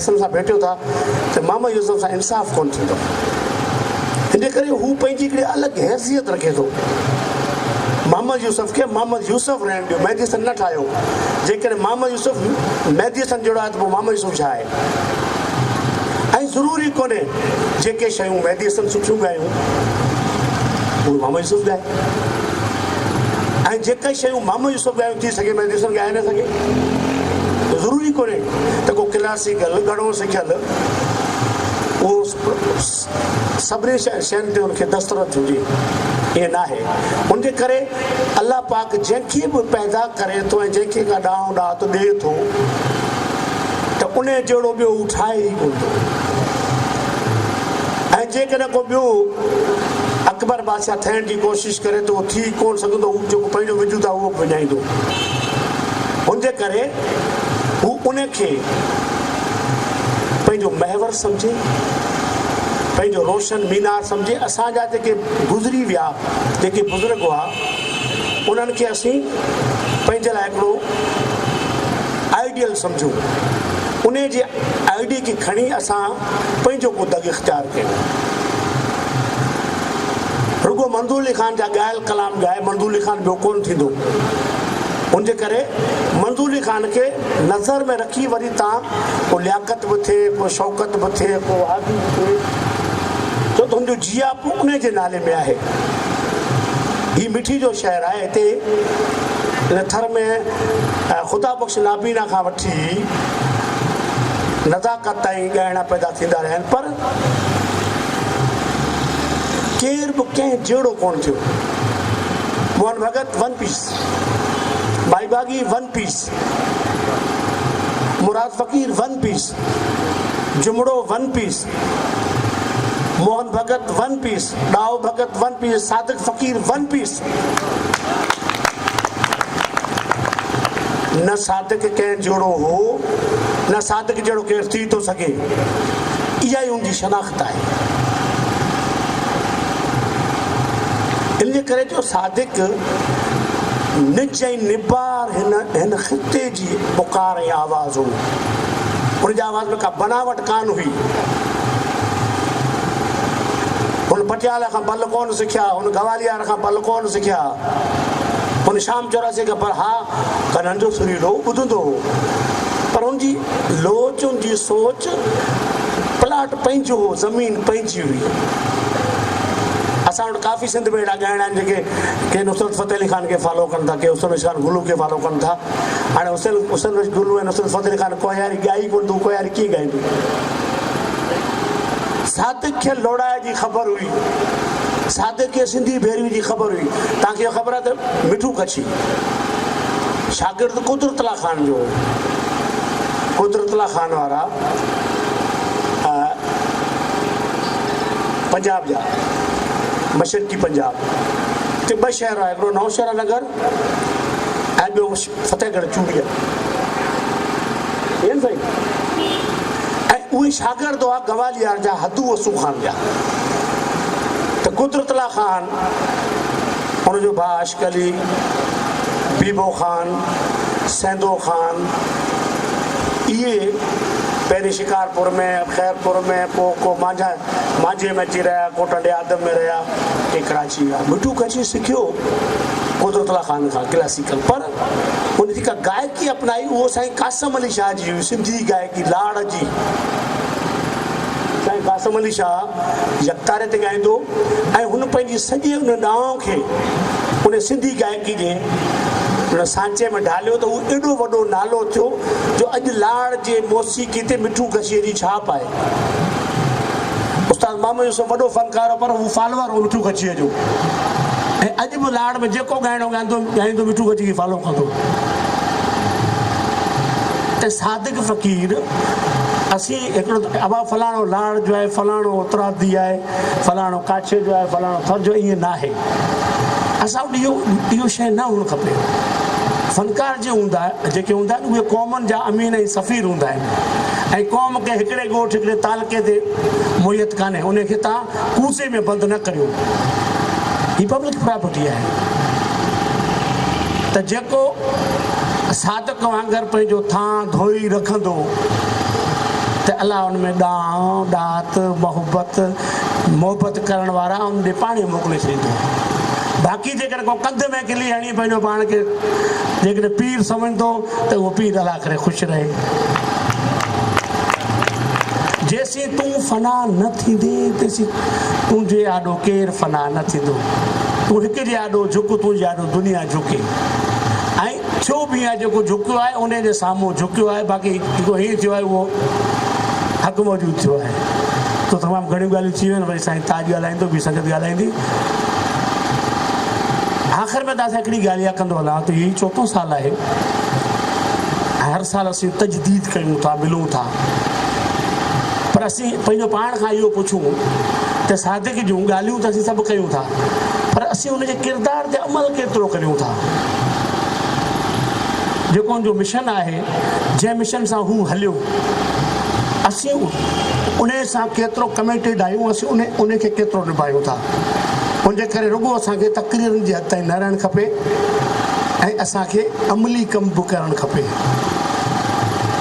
Medicine सां भेटियो था त मोहम्मद यूसुफ सां इंसाफ़ कोन थींदो। इन करे हू पंहिंजी हिकिड़ी अलॻि हैसियत रखे थो। मोहम्मद यूसुफ खे मोहम्मद यूसुफ रहण ॾियो, मेडिसन न ठाहियो। जेकॾहिं मोहम्मद यूसुफ मेडिसन जहिड़ो आहे त पोइ मोहम्मद यूसुफ छा आहे? ऐं ज़रूरी कोन्हे जेके शयूं मेडिसन सुठियूं ॻायूं उहे मोहम्मद यूसुफ ॻाए, ऐं जेके शयूं मोहम्मद यूसुफ ॻायूं थी सघे मेडिसन ॻाए न सघे। ज़रूरी कोन्हे त को क्लासिकल घणो सिखियल उहो सभिनी शयुनि ते हुनखे दस्तरत हुजे, ईअं न आहे। उनजे करे अलाह पाक जंहिंखे बि पैदा करे थो ऐं जंहिंखे का ॾांहुं ॾात ॾिए थो त उन जहिड़ो ॿियो हू ठाहे ई कोन थो। ऐं जेकॾहिं को ॿियो अकबर बादशाह थियण जी कोशिशि करे त उहो थी कोन सघंदो, हू जेको पंहिंजो विझूं था उहो विञाईंदो। हुनजे करे हू उनखे पंहिंजो महवर सम्झे, पंहिंजो रोशन मीनार सम्झे। असांजा जेके गुज़री विया जेके बुज़ुर्ग हुआ उन्हनि खे असीं पंहिंजे लाइ हिकिड़ो आइडियल सम्झूं, उन जे आइडिया खे खणी असां पंहिंजो को दग इख़्तियार कयूं। रुगो मंज़ूर अली ख़ान जा ॻायल कलाम ॻाए मंज़ूर अली ख़ान ॿियो कोन थींदो। उनजे करे मंज़ूर अली ख़ान खे नज़र में रखी वरी तव्हां को लियाकत बि थिए, को शौकत बि थिए, को आदि बि थिए, छो त हुनजो जियापो उन जे नाले में आहे। हीउ मिठी जो शहर आहे। हिते थर में ख़ुदा बख़्श नाबीना खां वठी नज़ाकत ताईं ॻाइणा पैदा थींदा रहिया आहिनि, पर केर बि कंहिं जहिड़ो कोन थियो। मोहन भगत वन पीस, भाई बागी one piece, Murad Fakir one piece, Jumro one piece, Mohan Bhagat one piece, Dao Bhagat one piece, Sadiq Fakir one piece. न सादिक कंहिं जहिड़ो हो, न सादिक जहिड़ो केरु थी थो सघे। इहा ई उनजी शनाख़्त आहे। इन करे जो सादिक निज ऐं निबार हिन ख़िते जी पुकार ऐं आवाज़ हो। हुनजी आवाज़ में का बनावट कान हुई। हुन पटियाला खां बल कोन सिखिया, हुन गवालियर खां बल कोन सिखिया, हुन शाम 84 खां पर हा का नंढो सुरीलो ॿुधंदो हो, पर हुनजी लोच हुनजी सोच प्लाट पंहिंजो हो, ज़मीन पंहिंजी हुई। असां वटि काफ़ी सिंध में अहिड़ा ॻाइणा आहिनि जेके के नुसरत फ़तेह अली ख़ान खे फॉलो कनि था, के हुसैन रशीद ख़ान गुलू खे फॉलो कनि था। हाणे हुसैन रशीद गुलू ऐं नुसरत फ़तेह अली ख़ान कोयारी ॻाई कोन तूं, कोयारी कीअं ॻाईंदो? सादिक खे लोड़ाए जी ख़बर हुई, सादिक खे सिंधी भेरवी जी ख़बर हुई। तव्हांखे ख़बर आहे त मिठू कच्छी शागिर्द कुदरतला ख़ान जो, कुदरतला ख़ान वारा पंजाब जा, मशरक़ी पंजाब ते ॿ शहर आहे, हिकिड़ो नौशहरा नगर ऐं ॿियो फतेहगढ़ चूड़िया। साईं ऐं उहे शागिर्द हुआ गवालियर जा, हदू वसू ख़ान जा। त कुदरतला ख़ान, हुनजो भाउ अशक अली, बीबो ख़ान, सैंदो ख़ान, इहे पहिरीं शिकारपुर में, ख़ैरपुर में, पोइ को मांझे में अची रहिया, को टंडे आदम में रहिया, के कराची विया। मिठू कच्छी सिखियो कुदरतला ख़ान खां क्लासिकल, पर हुनजी का गायकी अपनाई उहो साईं कासम अली शाह जी हुई, सिंधी गायकी लाड़ जी। साईं कासम अली शाह यकतारे ते ॻाईंदो ऐं हुन पंहिंजी सॼे हुन ॾांहुं खे उन सिंधी गायकी जे हुन सांचे में ढालियो त उहो एॾो वॾो नालो थियो जो अॼु लाड़ जे मौसीक़ी ते मिठू कच्छीअ जी छाप आहे। उस्ताद मोहम्मद यूसुफ वॾो फ़नकार हो, पर हू फॉलोअर हो मिठू कच्छीअ जो, ऐं अॼु बि लाड़ में जेको ॻाइणो ॻाईंदो मिठू कच्छी खे फॉलो कंदो। त सादिक फ़क़ीर असीं हिकिड़ो अबा फलाणो लाड़ जो आहे, फलाणो उतरादी आहे, फलाणो काछे जो आहे, फलाणो थर जो, ईअं न आहे। असां वटि इहो शइ न हुअणु खपे। फ़नकार जे जेके हूंदा आहिनि उहे क़ौमनि जा अमीन ऐं सफ़ीर हूंदा आहिनि, ऐं क़ौम खे हिकिड़े ॻोठ हिकिड़े तालके ते मुयत कान्हे, उनखे तव्हां कूसे में बंदि न करियो। हीअ पब्लिक प्रॉपर्टी आहे। त जेको सादिक वांगुरु पंहिंजो थां धोई रखंदो त अलाह उन में ॾांहुं ॾात मोहबत करण वारा उन ॾे पाणी मोकिले छॾींदो। बाक़ी जेकॾहिं को कंध में किली हणी पंहिंजो पाण खे जेकॾहिं पीर सम्झंदो त उहो पीर अलाह करे ख़ुशि रहे। जेसीं तूं फना न थींदे तेसीं तुंहिंजे आॾो केरु फना न थींदो। तूं हिक जे आॾो झुक, तुंहिंजे आॾो दुनिया झुके। ऐं थियो बि आहे जेको झुकियो आहे उन जे साम्हूं झुकियो आहे, बाक़ी जेको हीअं थियो आहे उहो हक़ मौजूदु थियो आहे। त तमामु घणियूं ॻाल्हियूं थी वियूं आहिनि। वरी साईं ताज ॻाल्हाईंदो, ॿी संगत ॻाल्हाईंदी। आख़िर में तव्हां सां हिकिड़ी ॻाल्हि इहा कंदो हलां त इहो 4 साल आहे। हर साल असीं तजदीद कयूं था, मिलूं था, पर असीं पंहिंजो पाण खां इहो पुछूं त सादिक जूं ॻाल्हियूं त असीं सभु कयूं था, पर असीं उनजे किरदार ते अमल केतिरो करियूं था। जेको उनजो मिशन आहे, जंहिं मिशन सां हू हलियो, असीं उन सां केतिरो कमिटेड आहियूं, असीं उन खे केतिरो निभायूं था। उनजे करे रुॻो असांखे तक़रीरनि जे हद ताईं न रहणु खपे ऐं असांखे अमली कमु बि करणु खपे।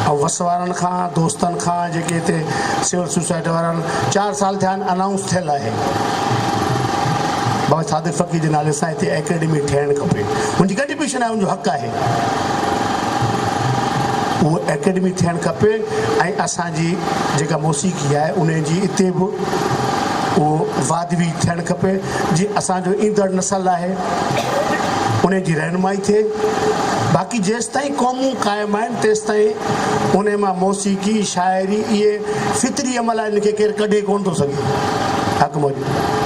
ऐं वस वारनि खां, दोस्तनि खां, जेके हिते सिविल सोसाइटी वारनि 4 साल थिया आहिनि, अनाउंस थियल आहे बाबा सादिक फ़क़ीर जे नाले सां हिते एकेडमी ठहिणु खपे। मुंहिंजी कंट्रीब्यूशन आहे, मुंहिंजो हक़ आहे, उहो एकेडमी थियणु खपे। ऐं असांजी जेका मौसीक़ी आहे उन जी हिते बि उहो वादबी थियणु खपे। जीअं असांजो ईंदड़ नसल आहे उन जी रहनुमाई थिए। बाक़ी जेसि ताईं क़ौमूं क़ाइमु आहिनि तेसि ताईं उन मां मौसीक़ी, शाइरी, इहे फितरी अमल आहे, इनखे केरु कढे कोन थो सघे। हक़ मौजूदु।